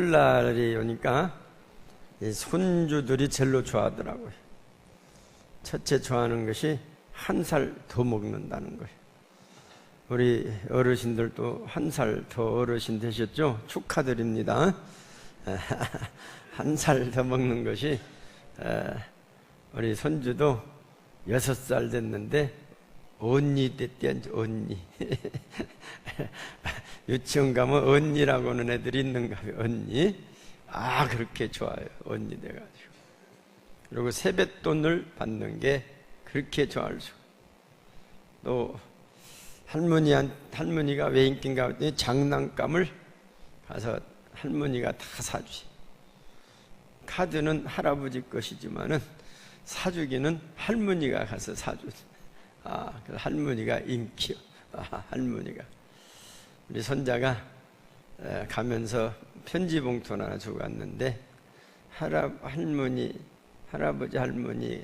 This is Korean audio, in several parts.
설날이 오니까 이 손주들이 제일로 좋아하더라고요. 첫째 좋아하는 것이 한 살 더 먹는다는 거예요. 우리 어르신들도 한 살 더 어르신 되셨죠? 축하드립니다. 한 살 더 먹는 것이 우리 손주도 6살 됐는데 언니 됐대. 언니. 유치원 가면 언니라고 하는 애들이 있는가 봐요. 언니. 아, 그렇게 좋아요. 언니 돼가지고. 그리고 세뱃돈을 받는 게 그렇게 좋아할 수가. 또 할머니가 왜 인기인가 했더니 장난감을 가서 할머니가 다 사주지. 카드는 할아버지 것이지만은 사주기는 할머니가 가서 사주지. 아, 그래서 할머니가 인기요. 아, 할머니가. 우리 손자가 가면서 편지 봉투 하나 주고 갔는데, 할아버지, 할머니,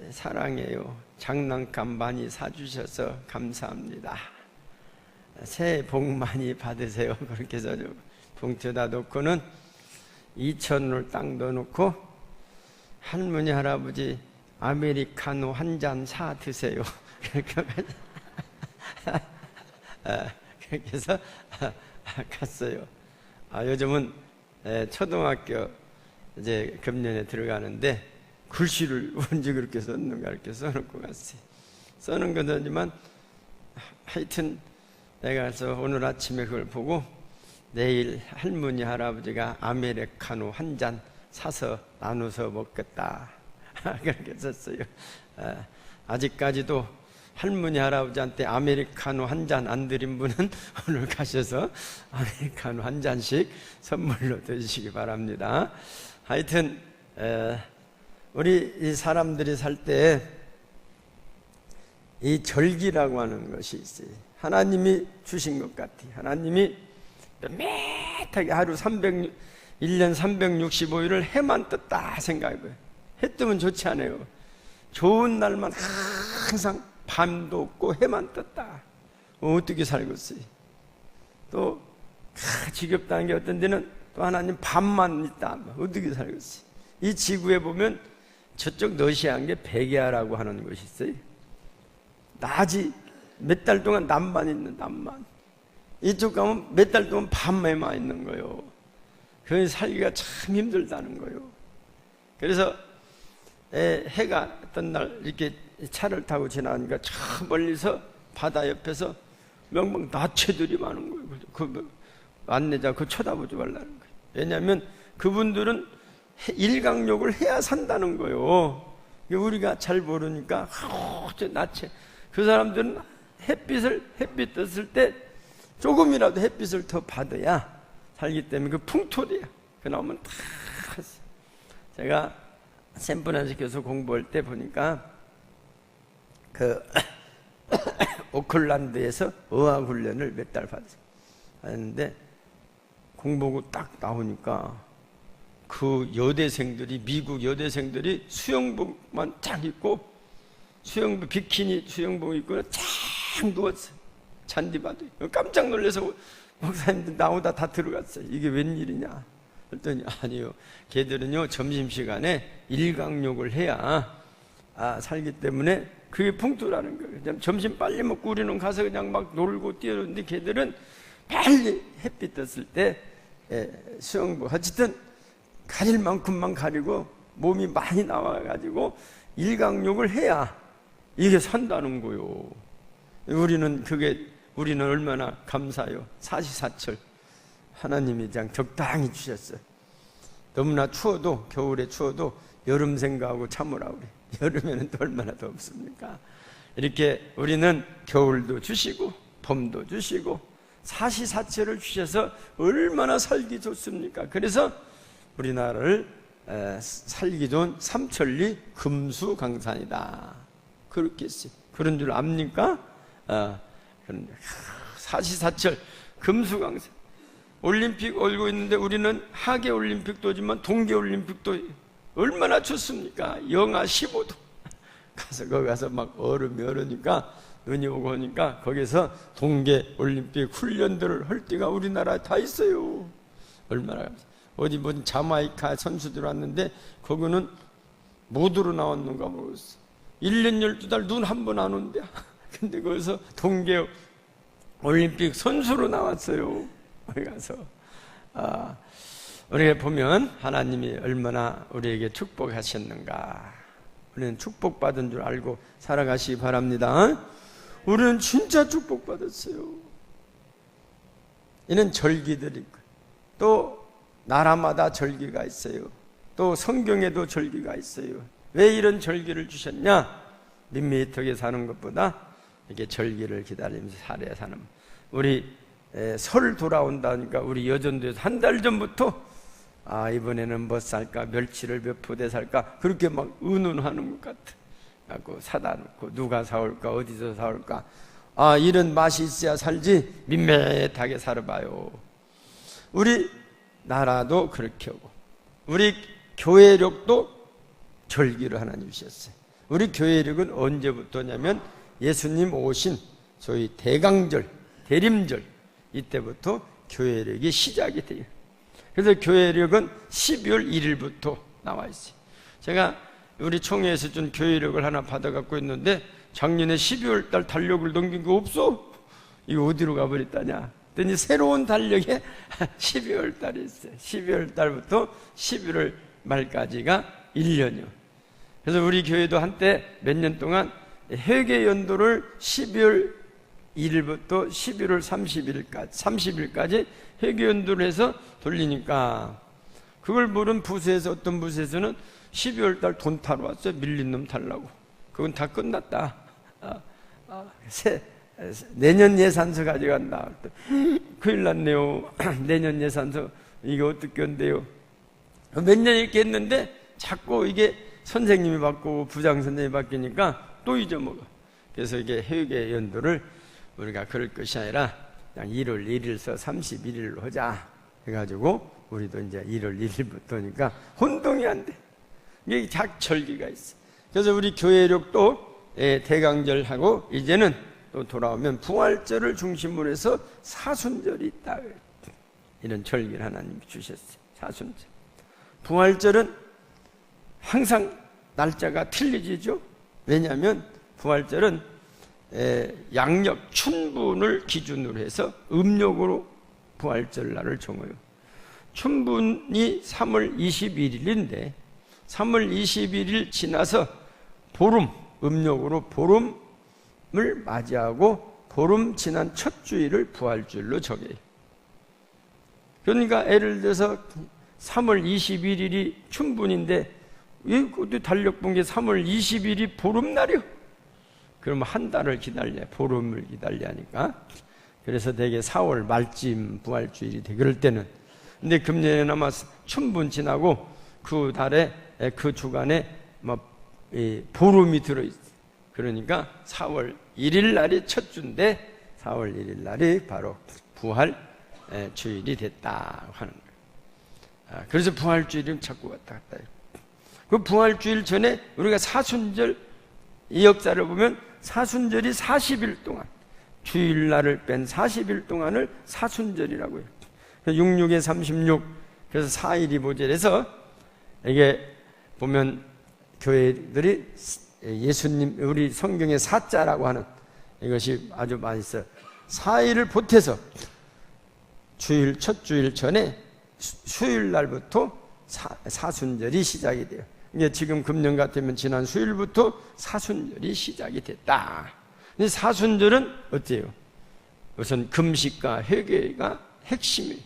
사랑해요. 장난감 많이 사주셔서 감사합니다. 새해 복 많이 받으세요. 그렇게 해서 봉투에다 놓고는 2,000원을 딱 넣어놓고, 할머니, 할아버지, 아메리카노 한 잔 사 드세요. 그렇게 해서 갔어요. 요즘은 초등학교 이제 금년에 들어가는데 글씨를 언제 그렇게 썼는가 이렇게 써놓고 갔어요. 써놓은 거지만 하여튼 내가 그래서 오늘 아침에 그걸 보고 내일 할머니 할아버지가 아메리카노 한 잔 사서 나눠서 먹겠다 그렇게 썼어요. 아직까지도 할머니 할아버지한테 아메리카노 한 잔 안 드린 분은 오늘 가셔서 아메리카노 한 잔씩 선물로 드시기 바랍니다. 하여튼 우리 이 사람들이 살 때 이 절기라고 하는 것이 있어요. 하나님이 주신 것 같아요. 하나님이 매타게 하루 1년 365일을 해만 떴다 생각해봐요. 해 뜨면 좋지 않아요? 좋은 날만 항상 밤도 없고 해만 떴다. 어떻게 살겠어요? 또 지겹다는 게 어떤 데는 또 하나님 밤만 있다. 어떻게 살겠어요? 이 지구에 보면 저쪽 러시아한 게 백야라고 하는 것이 있어요. 낮이 몇 달 동안 낮만 있는 낮만. 이쪽 가면 몇 달 동안 밤에만 있는 거예요. 그래서 살기가 참 힘들다는 거예요. 그래서 해가 어떤 날 이렇게 차를 타고 지나니까 저 멀리서 바다 옆에서 명방 나체들이 많은 거예요. 그 안내자 그거 쳐다보지 말라는 거예요. 왜냐하면 그분들은 일광욕을 해야 산다는 거예요. 우리가 잘 모르니까 나체. 그 사람들은 햇빛 떴을 때 조금이라도 햇빛을 더 받아야 살기 때문에 그 풍토리야. 그 나오면 다 했어요. 제가 샌프란시스코에서 공부할 때 보니까 그 오클랜드에서 어학훈련을 몇 달 받았는데 공부하고 딱 나오니까 그 여대생들이 미국 여대생들이 수영복만 쫙 입고 수영복 비키니 수영복 입고 쫙 누웠어요. 잔디바도 깜짝 놀라서 목사님들 나오다 다 들어갔어요. 이게 웬일이냐 그랬더니 아니요, 걔들은요 점심시간에 일광욕을 해야 살기 때문에 그게 풍토라는 거예요. 점심 빨리 먹고 우리는 가서 그냥 막 놀고 뛰어노는데 걔들은 빨리 햇빛 떴을 때 수영복 어쨌든 가릴 만큼만 가리고 몸이 많이 나와가지고 일광욕을 해야 이게 산다는 거요. 우리는 얼마나 감사해요. 사시사철 하나님이 그냥 적당히 주셨어요. 너무나 추워도 겨울에 추워도 여름 생각하고 참으라 그래. 여름에는 또 얼마나 덥습니까? 이렇게 우리는 겨울도 주시고 봄도 주시고 사시사철을 주셔서 얼마나 살기 좋습니까? 그래서 우리나라를 살기 좋은 삼천리 금수강산이다 그렇게 했어요. 그런 줄 압니까? 사시사철 금수강산. 올림픽 올고 있는데 우리는 하계올림픽도 오지만 동계올림픽도 얼마나 좋습니까? 영하 15도. 거기 가서 막 얼음이 얼으니까 눈이 오고 오니까 거기서 동계올림픽 훈련들을 할 때가 우리나라에 다 있어요. 얼마나 어디 뭔 자마이카 선수들 왔는데 거기는 모두로 나왔는가 모르겠어. 1년 12달 눈 한 번 안 온대. 근데 거기서 동계 올림픽 선수로 나왔어요. 거기 가서. 우리가 보면 하나님이 얼마나 우리에게 축복하셨는가. 우리는 축복받은 줄 알고 살아가시기 바랍니다. 우리는 진짜 축복받았어요. 이는 절기들이 있고, 또 나라마다 절기가 있어요. 또 성경에도 절기가 있어요. 왜 이런 절기를 주셨냐? 밋밋하게 사는 것보다 이렇게 절기를 기다리면서 살아야 사는. 우리 설 돌아온다니까 우리 여전도에서 한 달 전부터 이번에는 뭐 살까, 멸치를 몇 포대 살까, 그렇게 막 의논하는 것 같아. 갖고 사다 놓고 누가 사올까, 어디서 사올까. 이런 맛이 있어야 살지 밋밋하게 살아봐요. 우리 나라도 그렇게 하고, 우리 교회력도 절기를 하나님 주셨어요. 우리 교회력은 언제부터냐면 예수님 오신 소위 대강절, 대림절, 이때부터 교회력이 시작이 돼요. 그래서 교회력은 12월 1일부터 나와 있어요. 제가 우리 총회에서 준 교회력을 하나 받아갖고 있는데 작년에 12월 달 달력을 넘긴 거 없어? 이거 어디로 가버렸다냐? 그랬더니 새로운 달력에 12월 달이 있어요. 12월 달부터 11월 말까지가 1년이요. 그래서 우리 교회도 한때 몇 년 동안 회계 연도를 12월 1일부터 11월 30일까지 회계 연도를 해서 돌리니까, 그걸 모른 부서에서, 어떤 부서에서는 12월 달 돈 타러 왔어요. 밀린 놈 달라고. 그건 다 끝났다. 내년 예산서 가져간다. 큰일 났네요. 내년 예산서 이거 어떻게 한대요? 몇 년 이렇게 했는데 자꾸 이게 선생님이 바꾸고 부장 선생님이 바뀌니까 또 잊어먹어. 그래서 이게 회계 연도를 우리가 그럴 것이 아니라 그냥 1월 1일서 31일로 하자 해가지고 우리도 이제 1월 1일부터니까 혼동이 안 돼. 이게 절기가 있어. 그래서 우리 교회력도 대강절하고 이제는 또 돌아오면 부활절을 중심으로 해서 사순절이 있다. 이런 절기를 하나님이 주셨어요. 사순절. 부활절은 항상 날짜가 틀리지죠. 왜냐하면 부활절은 양력 춘분을 기준으로 해서 음력으로 부활절 날을 정해요. 춘분이 3월 21일인데 3월 21일 지나서 보름, 음력으로 보름을 맞이하고 보름 지난 첫 주일을 부활주일로 정해요. 그러니까 예를 들어서 3월 21일이 춘분인데 이 달력 본 게 3월 20일이 보름날이요. 그러면 한 달을 기다려, 보름을 기다려야 하니까. 그래서 대개 4월 말쯤 부활주일이 돼. 그럴 때는. 근데 금년에나마 춘분 지나고 그 달에, 그 주간에 보름이 들어있어. 그러니까 4월 1일 날이 첫 주인데 4월 1일 날이 바로 부활 주일이 됐다 하는 거예요. 그래서 부활주일이 자꾸 왔다 갔다 해요. 그 부활주일 전에 우리가 사순절, 이 역사를 보면 사순절이 40일 동안, 주일날을 뺀 40일 동안을 사순절이라고 해요. 66에 36, 그래서 4일이 모자라서 이게 보면 교회들이 예수님, 우리 성경의 사자라고 하는 이것이 아주 많이 있어요. 4일을 보태서 주일, 첫 주일 전에 수요일 날부터 사순절이 시작이 돼요. 이게 지금 금년 같으면 지난 수요일부터 사순절이 시작이 됐다. 근데 사순절은 어때요? 우선 금식과 회개가 핵심이에요.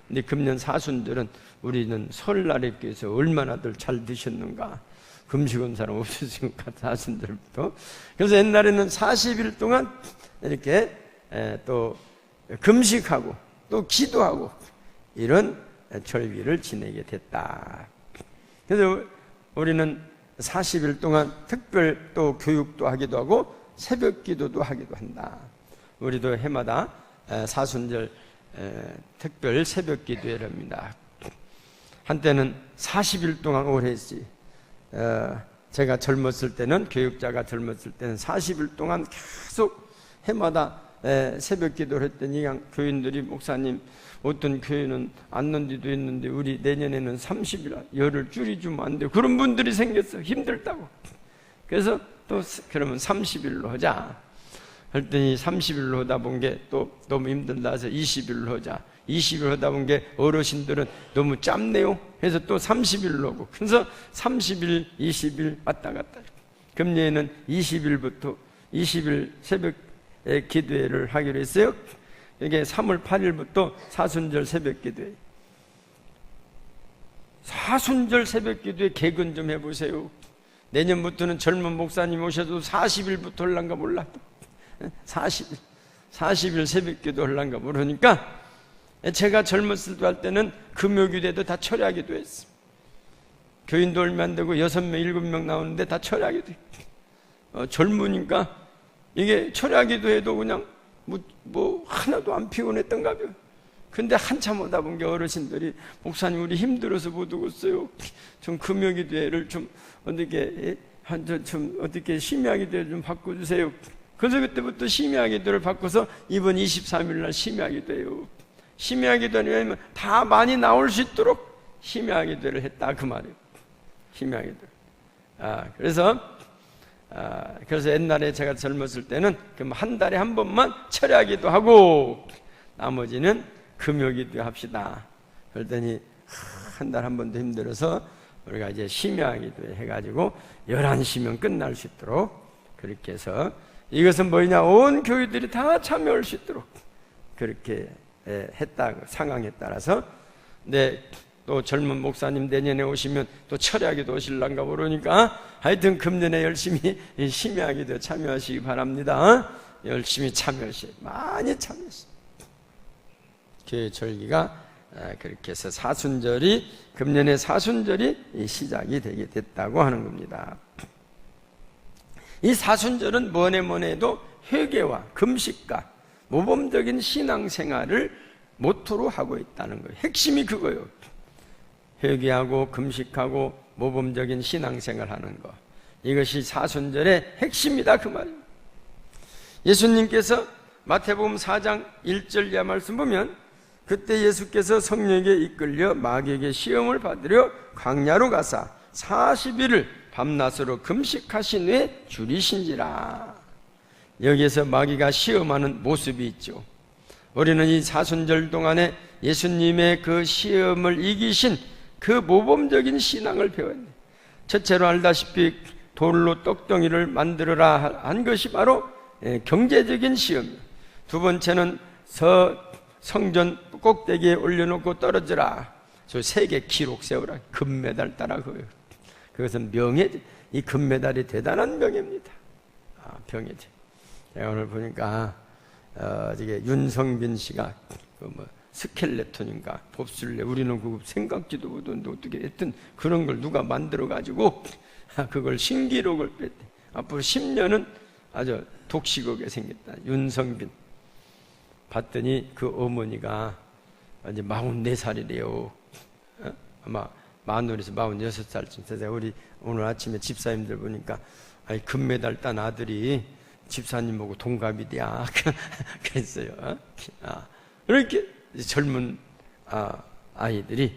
근데 금년 사순절은 우리는 설날에 비해서 얼마나들 잘 드셨는가. 금식한 사람 없으니까 사순절부터. 그래서 옛날에는 40일 동안 이렇게 또 금식하고 또 기도하고 이런 절기를 지내게 됐다. 그래서 우리는 40일 동안 특별 또 교육도 하기도 하고 새벽 기도도 하기도 한다. 우리도 해마다 사순절 특별 새벽 기도회를 합니다. 한때는 40일 동안 오래 했지. 제가 젊었을 때는, 교육자가 젊었을 때는 40일 동안 계속 해마다 새벽 기도를 했더니 그냥 교인들이 목사님 어떤 교회는 안넌지도 있는데 우리 내년에는 30일 열을 줄이주면 안 돼요. 그런 분들이 생겼어. 힘들다고. 그래서 또 그러면 30일로 하자. 그랬더니 30일로 하다 본 게 또 너무 힘들다 해서 20일로 하자. 20일 하다 본 게 어르신들은 너무 짧네요. 해서 또 30일로 하고. 그래서 30일, 20일 왔다 갔다. 금년에는 20일부터 20일 새벽에 기도회를 하기로 했어요. 이게 3월 8일부터 사순절 새벽 기도회. 사순절 새벽 기도회 개근 좀 해보세요. 내년부터는 젊은 목사님 오셔도 40일부터 할란가 몰라. 40일 새벽 기도 할란가 모르니까 제가 젊었을 때 할 때는 금요기도에도 다 철야기도 했어. 교인도 얼마 안 되고 6명, 7명 나오는데 다 철야기도 해. 젊으니까 이게 철야기도 해도 그냥 뭐 하나도 안 피곤했던가 봐요. 근데 한참 오다 본 게 어르신들이 목사님 우리 힘들어서 못 오겠어요. 좀 금요기도회를 좀 어떻게 심야기도회 좀 바꿔주세요. 그래서 그때부터 심야기도를 바꿔서 이번 23일 날 심야기도회요. 심야기도는 왜냐면 다 많이 나올 수 있도록 심야기도를 했다 그 말이에요. 심야기도. 그래서 옛날에 제가 젊었을 때는 한 달에 한 번만 철야기도 하고 나머지는 금요기도 합시다. 그랬더니 한 달 한 번도 힘들어서 우리가 이제 심야기도 해가지고 11시면 끝날 수 있도록 그렇게 해서 이것은 뭐냐 온 교회들이 다 참여할 수 있도록 그렇게 했다 상황에 따라서 또 젊은 목사님 내년에 오시면 또 철야기도 오실란가 모르니까 하여튼 금년에 열심히 심야기도 참여하시기 바랍니다. 열심히 참여하시고 많이 참여하시고 교회 절기가 그렇게 해서 금년에 사순절이 시작이 되게 됐다고 하는 겁니다. 이 사순절은 뭐네 해도 회개와 금식과 모범적인 신앙생활을 모토로 하고 있다는 거예요. 핵심이 그거예요. 회개하고 금식하고 모범적인 신앙생활 하는 거. 이것이 사순절의 핵심이다 그 말이에요. 예수님께서 마태복음 4장 1절 이하 말씀 보면 그때 예수께서 성령에게 이끌려 마귀에게 시험을 받으려 광야로 가사 40일을 밤낮으로 금식하신 후에 줄이신지라. 여기에서 마귀가 시험하는 모습이 있죠. 우리는 이 사순절 동안에 예수님의 그 시험을 이기신 그 모범적인 신앙을 배웠네. 첫째로 알다시피 돌로 떡덩이를 만들어라 한 것이 바로 경제적인 시험이에요. 두 번째는 성전 꼭대기에 올려놓고 떨어져라. 저 세계 기록 세우라. 금메달 따라 그거예요. 그것은 명예죠. 이 금메달이 대단한 명예입니다. 병예죠. 제가 오늘 보니까 이게 윤성빈 씨가 스켈레톤인가 봅슬레 우리는 그거 생각지도 못했는데 어떻게 했든 그런 걸 누가 만들어 가지고 그걸 신기록을 뺐대. 앞으로 10년은 아주 독식하게 생겼다. 윤성빈 봤더니 그 어머니가 이제 44살이래요. 아마 만으로서 46살쯤 돼서 우리 오늘 아침에 집사님들 보니까 금메달 딴 아들이 집사님 보고 동갑이 돼야 그랬어요. 이렇게 젊은 아이들이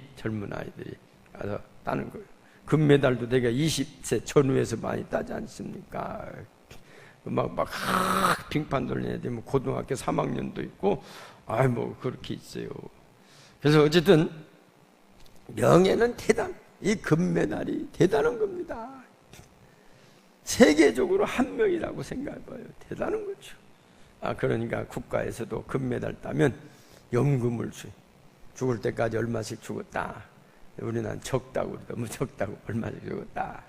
가서 따는 거예요. 금메달도 내가 20세 전후에서 많이 따지 않습니까? 막 빙판 돌리는 애들이 뭐 고등학교 3학년도 있고 그렇게 있어요. 그래서 어쨌든 명예는 이 금메달이 대단한 겁니다. 세계적으로 한 명이라고 생각해봐요. 대단한 거죠. 그러니까 국가에서도 금메달 따면 연금을 줘요. 죽을 때까지 얼마씩 죽었다. 우리는 적다고 너무 적다고 얼마씩 죽었다.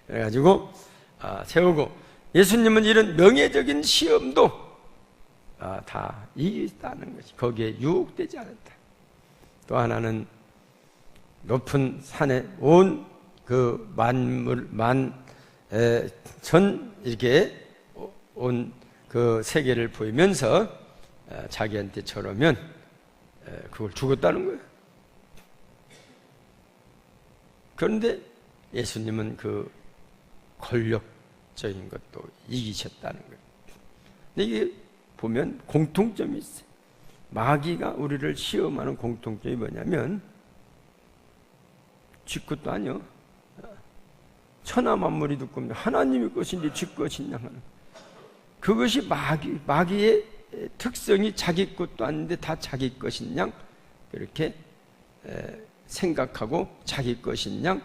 그래가지고 세우고 예수님은 이런 명예적인 시험도 다 이기다는 것이 거기에 유혹되지 않았다. 또 하나는 높은 산에 온 그 전 이렇게 온 그 세계를 보이면서 자기한테 저러면 그걸 죽었다는 거예요. 그런데 예수님은 그 권력적인 것도 이기셨다는 거예요. 근데 이게 보면 공통점이 있어요. 마귀가 우리를 시험하는 공통점이 뭐냐면 쥐 것도 아니요. 천하 만물이 두 겁니다. 하나님의 것인지 쥐 것이냐 하는 그것이 마귀의 특성이 자기 것도 아닌데 다 자기 것인 양 이렇게 생각하고 자기 것인 양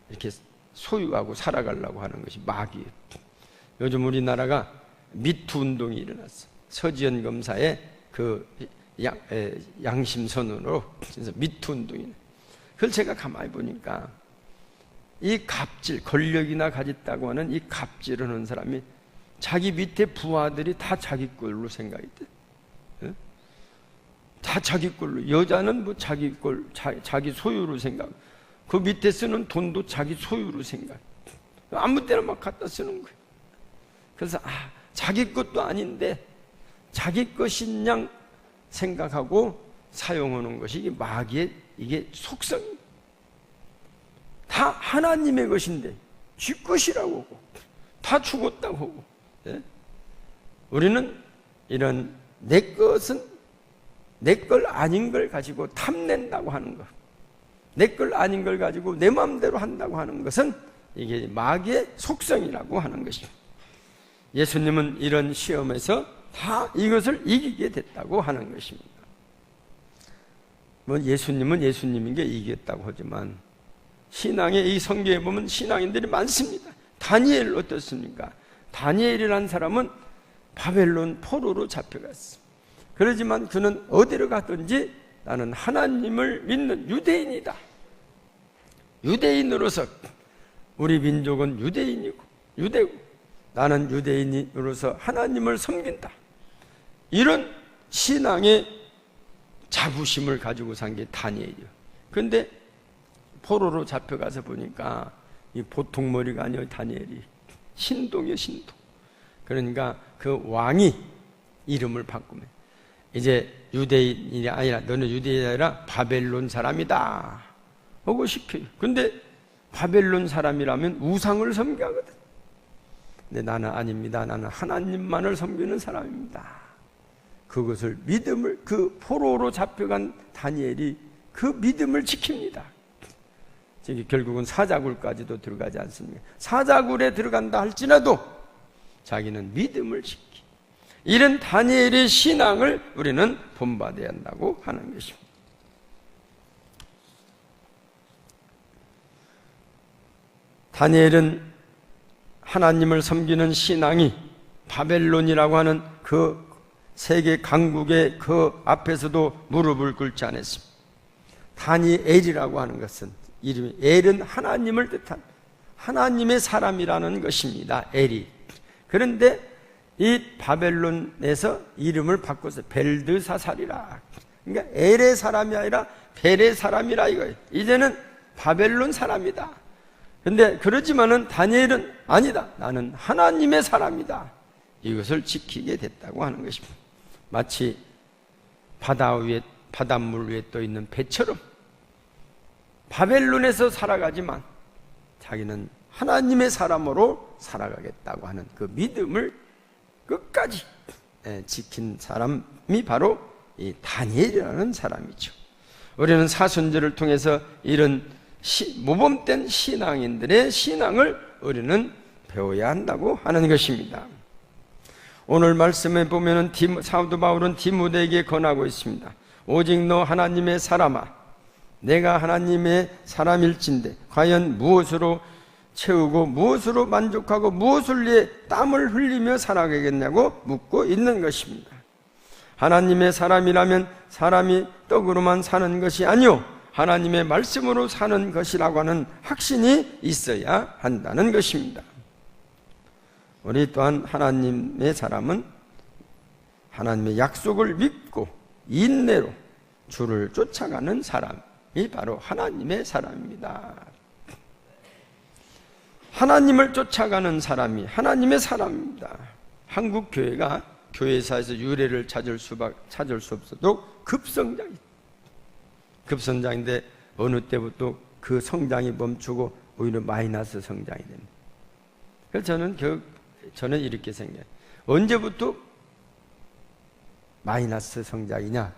이렇게 소유하고 살아가려고 하는 것이 마귀예요. 요즘 우리나라가 미투 운동이 일어났어. 서지현 검사의 그 양심선언으로 그래서 미투 운동이. 그걸 제가 가만히 보니까 이 갑질, 권력이나 가졌다고 하는 이 갑질을 하는 사람이 자기 밑에 부하들이 다 자기 걸로 생각이 돼. 다 자기 걸로. 여자는 뭐 자기 걸, 자기 소유로 생각. 그 밑에 쓰는 돈도 자기 소유로 생각. 아무 때나 막 갖다 쓰는 거예요. 그래서 자기 것도 아닌데 자기 것인 양 생각하고 사용하는 것이 이게 마귀의 이게 속성입니다. 다 하나님의 것인데 쥐 것이라고 하고 다 죽었다고 하고. 예? 우리는 이런 내 것은 내 걸 아닌 걸 가지고 탐낸다고 하는 것, 내 걸 아닌 걸 가지고 내 마음대로 한다고 하는 것은 이게 마귀의 속성이라고 하는 것입니다. 예수님은 이런 시험에서 다 이것을 이기게 됐다고 하는 것입니다. 뭐 예수님은 예수님인 게 이겼다고 하지만 신앙의 이 성경에 보면 신앙인들이 많습니다. 다니엘 어떻습니까? 다니엘이라는 사람은 바벨론 포로로 잡혀갔어. 그러지만 그는 어디로 가든지 나는 하나님을 믿는 유대인이다. 유대인으로서 우리 민족은 유대인이고 유대고 나는 유대인으로서 하나님을 섬긴다. 이런 신앙의 자부심을 가지고 산 게 다니엘이에요. 그런데 포로로 잡혀가서 보니까 이 보통 머리가 아니에요. 다니엘이 신동이에요. 신동. 그러니까 그 왕이 이름을 바꾸면 이제 유대인이 아니라 너는 유대인이 아니라 바벨론 사람이다 하고 시켜요. 근데 바벨론 사람이라면 우상을 섬기거든. 근데 나는 아닙니다. 나는 하나님만을 섬기는 사람입니다. 그것을 믿음을 그 포로로 잡혀간 다니엘이 그 믿음을 지킵니다. 결국은 사자굴까지도 들어가지 않습니까? 사자굴에 들어간다 할지라도 자기는 믿음을 지키. 이런 다니엘의 신앙을 우리는 본받아야 한다고 하는 것입니다. 다니엘은 하나님을 섬기는 신앙이 바벨론이라고 하는 그 세계 강국의 그 앞에서도 무릎을 꿇지 않았습니다. 다니엘이라고 하는 것은 이름이 엘은 하나님을 뜻한 하나님의 사람이라는 것입니다. 엘이. 그런데 이 바벨론에서 이름을 바꿔서 벨드사살이라. 그러니까 엘의 사람이 아니라 벨의 사람이라 이거예요. 이제는 바벨론 사람이다. 그런데 그러지만은 다니엘은 아니다. 나는 하나님의 사람이다. 이것을 지키게 됐다고 하는 것입니다. 마치 바닷물 위에 떠 있는 배처럼 바벨론에서 살아가지만 자기는 하나님의 사람으로 살아가겠다고 하는 그 믿음을 끝까지 지킨 사람이 바로 이 다니엘이라는 사람이죠. 우리는 사순절을 통해서 이런 모범된 신앙인들의 신앙을 우리는 배워야 한다고 하는 것입니다. 오늘 말씀에 보면은 사도 바울은 디모데에게 권하고 있습니다. 오직 너 하나님의 사람아, 내가 하나님의 사람일진데 과연 무엇으로 채우고 무엇으로 만족하고 무엇을 위해 땀을 흘리며 살아가겠냐고 묻고 있는 것입니다. 하나님의 사람이라면 사람이 떡으로만 사는 것이 아니요 하나님의 말씀으로 사는 것이라고 하는 확신이 있어야 한다는 것입니다. 우리 또한 하나님의 사람은 하나님의 약속을 믿고 인내로 주를 쫓아가는 사람이 바로 하나님의 사람입니다. 하나님을 쫓아가는 사람이 하나님의 사람입니다. 한국 교회가 교회사에서 유래를 찾을 수 없어도 급성장인데 어느 때부터 그 성장이 멈추고 오히려 마이너스 성장이 됩니다. 그래서 저는 이렇게 생각해요. 언제부터 마이너스 성장이냐?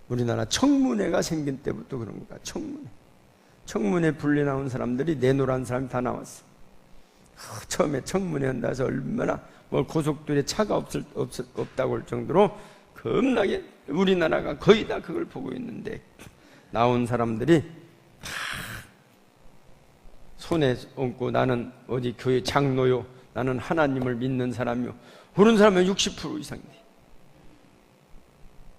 우리나라 청문회가 생긴 때부터 그런 거야. 청문회 분리 나온 사람들이 내노란 사람이 다 나왔어. 처음에 청문회 한다 해서 얼마나 고속도로에 차가 없다고 할 정도로 겁나게 우리나라가 거의 다 그걸 보고 있는데, 나온 사람들이 손에 얹고 나는 어디 교회 장로요, 나는 하나님을 믿는 사람이요, 그런 사람은 60% 이상 돼.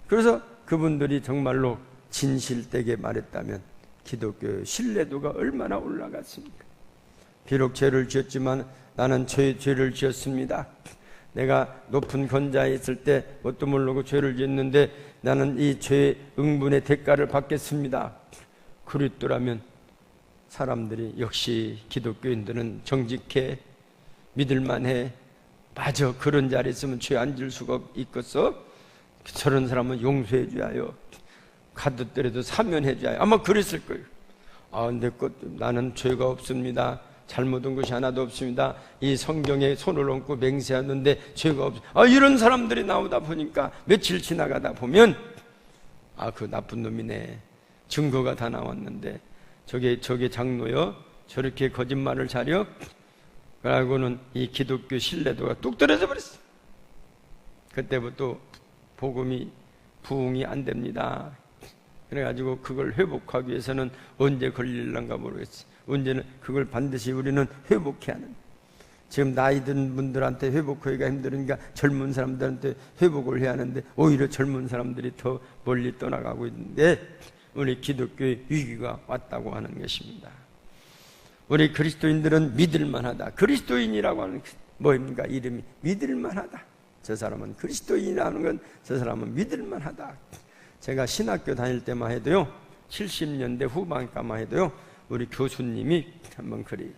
그래서 그분들이 정말로 진실되게 말했다면 기독교의 신뢰도가 얼마나 올라갔습니까? 비록 죄를 지었지만 나는 죄를 지었습니다. 내가 높은 권자에 있을 때 뭣도 모르고 죄를 지었는데 나는 이 죄의 응분의 대가를 받겠습니다. 그랬더라면 사람들이 역시 기독교인들은 정직해, 믿을만해, 맞아, 그런 자리에 있으면 죄 안 질 수가 있겠어? 저런 사람은 용서해 줘야요, 가두더라도 사면해 줘야요. 아마 그랬을 거예요. 근데 나는 죄가 없습니다. 잘못한 것이 하나도 없습니다. 이 성경에 손을 얹고 맹세하는데 죄가 없습니다. 이런 사람들이 나오다 보니까 며칠 지나가다 보면 그 나쁜 놈이네, 증거가 다 나왔는데 저게 장로요, 저렇게 거짓말을 자려? 그러고는 이 기독교 신뢰도가 뚝 떨어져 버렸어. 그때부터 복음이 부흥이 안 됩니다. 그래가지고 그걸 회복하기 위해서는 언제 걸릴란가 모르겠어. 언제는 그걸 반드시 우리는 회복해야 하는. 지금 나이 든 분들한테 회복하기가 힘들으니까 젊은 사람들한테 회복을 해야 하는데 오히려 젊은 사람들이 더 멀리 떠나가고 있는데, 우리 기독교의 위기가 왔다고 하는 것입니다. 우리 그리스도인들은 믿을만하다. 그리스도인이라고 하는 뭐입니까? 이름이 믿을만하다. 저 사람은 그리스도인이라는 건 저 사람은 믿을만하다. 제가 신학교 다닐 때만 해도요, 70년대 후반까만 해도요, 우리 교수님이 한번 그리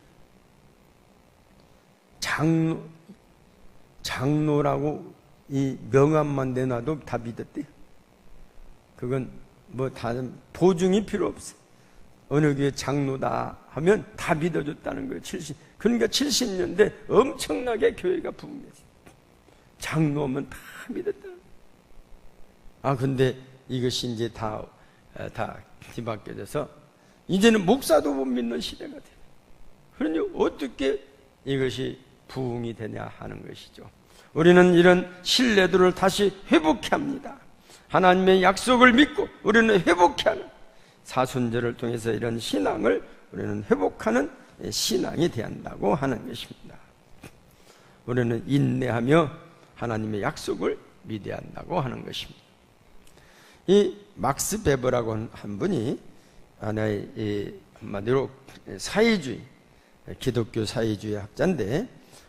장로라고 이 명함만 내놔도 다 믿었대요. 그건 뭐 다른 보증이 필요 없어. 어느 교회 장로다 하면 다 믿어줬다는 거예요. 그러니까 70년대 엄청나게 교회가 부흥했어요. 장로면 다 믿었다. 근데 이것이 이제 다 뒤바뀌어져서 이제는 목사도 못 믿는 시대가 돼요. 그러니 어떻게 이것이 부흥이 되냐 하는 것이죠. 우리는 이런 신뢰도를 다시 회복해야 합니다. 하나님의 약속을 믿고 우리는 회복해야 하는, 사순절을 통해서 이런 신앙을 우리는 회복하는 신앙이 되어야 한다고 하는 것입니다. 우리는 인내하며 하나님의 약속을 믿어야 한다고 하는 것입니다. 이 막스 베버라고 한 분이 하나의 한마디로 사회주의, 기독교 사회주의 학자인데,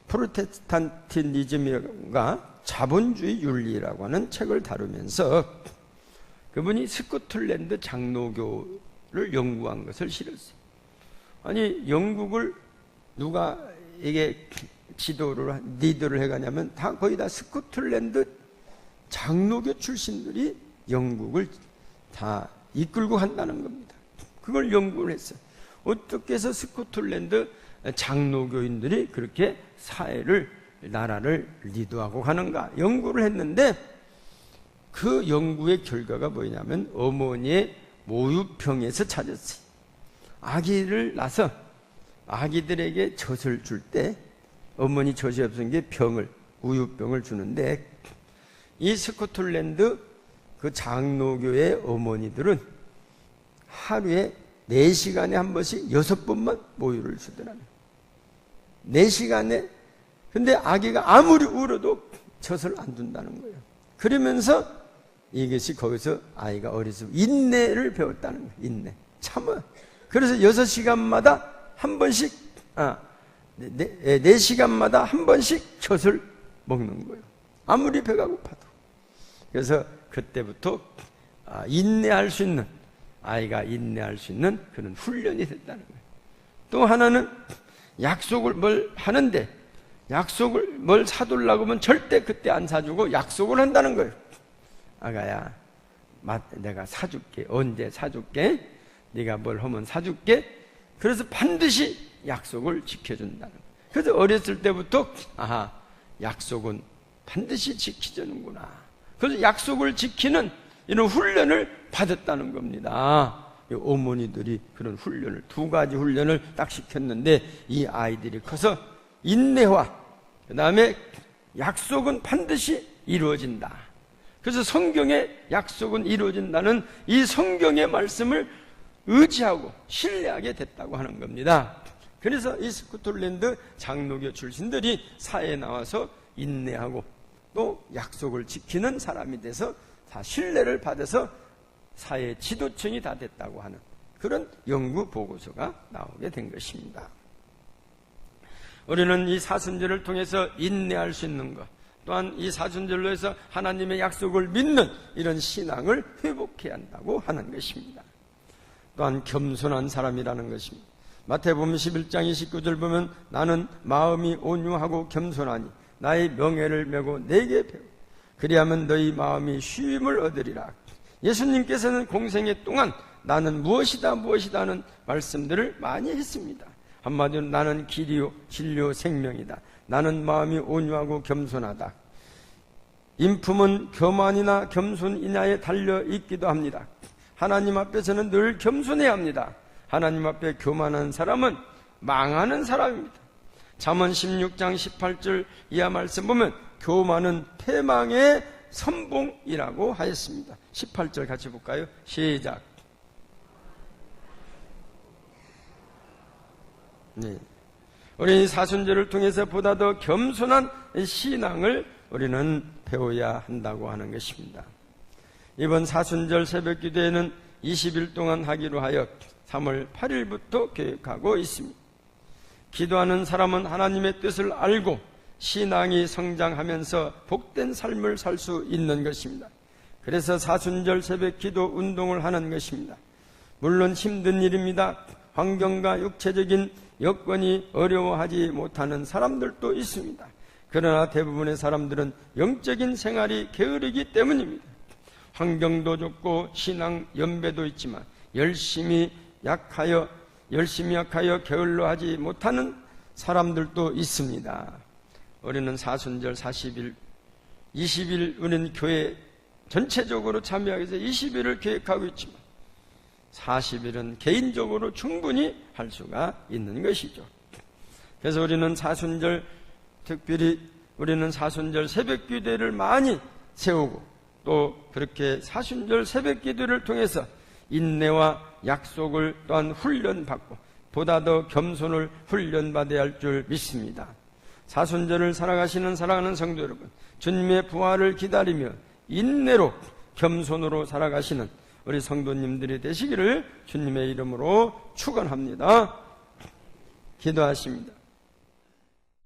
프로테스탄티니즘과 자본주의 윤리라고 하는 책을 다루면서 그분이 스코틀랜드 장로교를 연구한 것을 실었어요. 영국을 누가 이게 리더를 해가냐면 거의 다 스코틀랜드 장로교 출신들이 영국을 다 이끌고 한다는 겁니다. 그걸 연구를 했어요. 어떻게 해서 스코틀랜드 장로교인들이 그렇게 나라를 리드하고 가는가 연구를 했는데, 그 연구의 결과가 뭐냐면 어머니의 모유병에서 찾았어요. 아기를 낳아서 아기들에게 젖을 줄 때 어머니 젖이 없은 게 우유병을 주는데, 이 스코틀랜드 그 장로교의 어머니들은 하루에 4시간에 한 번씩 6번만 모유를 주더라고요. 4시간에. 근데 아기가 아무리 울어도 젖을 안 준다는 거예요. 그러면서 이것이 거기서 아이가 어려서 인내를 배웠다는 거예요. 인내. 참아. 그래서 6시간마다 한 번씩, 4시간마다 한 번씩 젖을 먹는 거예요. 아무리 배가 고파도. 그래서 그때부터 인내할 수 있는, 아이가 인내할 수 있는 그런 훈련이 됐다는 거예요. 또 하나는 약속을 뭘 하는데, 약속을 뭘 사두려고 하면 절대 그때 안 사주고 약속을 한다는 거예요. 아가야, 내가 사줄게. 언제 사줄게? 네가 뭘 하면 사줄게. 그래서 반드시 약속을 지켜준다는 거예요. 그래서 어렸을 때부터 약속은 반드시 지키자는구나. 그래서 약속을 지키는 이런 훈련을 받았다는 겁니다. 이 어머니들이 그런 훈련을, 두 가지 훈련을 딱 시켰는데 이 아이들이 커서 인내와 그 다음에 약속은 반드시 이루어진다. 그래서 성경의 약속은 이루어진다는 이 성경의 말씀을 의지하고 신뢰하게 됐다고 하는 겁니다. 그래서 이 스코틀랜드 장로교 출신들이 사회에 나와서 인내하고 또 약속을 지키는 사람이 돼서 다 신뢰를 받아서 사회 지도층이 다 됐다고 하는 그런 연구 보고서가 나오게 된 것입니다. 우리는 이 사순절을 통해서 인내할 수 있는 것, 또한 이 사순절로 해서 하나님의 약속을 믿는 이런 신앙을 회복해야 한다고 하는 것입니다. 또한 겸손한 사람이라는 것입니다. 마태복음 11장 29절 보면 나는 마음이 온유하고 겸손하니 나의 명예를 메고 내게 배우 그리하면 너희 마음이 쉼을 얻으리라. 예수님께서는 공생애 동안 나는 무엇이다 하는 말씀들을 많이 했습니다. 한마디로 나는 길이요 진리요 생명이다. 나는 마음이 온유하고 겸손하다. 인품은 교만이나 겸손이냐에 달려 있기도 합니다. 하나님 앞에서는 늘 겸손해야 합니다. 하나님 앞에 교만한 사람은 망하는 사람입니다. 잠언 16장 18절 이하 말씀 보면 교만은 패망의 선봉이라고 하였습니다. 18절 같이 볼까요? 시작. 네. 우리 사순절을 통해서 보다 더 겸손한 신앙을 우리는 배워야 한다고 하는 것입니다. 이번 사순절 새벽 기도회는 20일 동안 하기로 하여 3월 8일부터 계획하고 있습니다. 기도하는 사람은 하나님의 뜻을 알고 신앙이 성장하면서 복된 삶을 살 수 있는 것입니다. 그래서 사순절 새벽 기도 운동을 하는 것입니다. 물론 힘든 일입니다. 환경과 육체적인 여건이 어려워하지 못하는 사람들도 있습니다. 그러나 대부분의 사람들은 영적인 생활이 게으르기 때문입니다. 환경도 좋고 신앙 연배도 있지만 열심히 약하여 게을러하지 못하는 사람들도 있습니다. 우리는 사순절 40일, 20일 우리는 교회 전체적으로 참여하기 위해서 20일을 계획하고 있지만 40일은 개인적으로 충분히 할 수가 있는 것이죠. 그래서 우리는 사순절, 특별히 우리는 사순절 새벽 기도를 많이 세우고 또 그렇게 사순절 새벽 기도를 통해서 인내와 약속을 또한 훈련받고 보다 더 겸손을 훈련받아야 할 줄 믿습니다. 사순절을 살아가시는 사랑하는 성도 여러분, 주님의 부활을 기다리며 인내로 겸손으로 살아가시는 우리 성도님들이 되시기를 주님의 이름으로 축원합니다. 기도하십니다.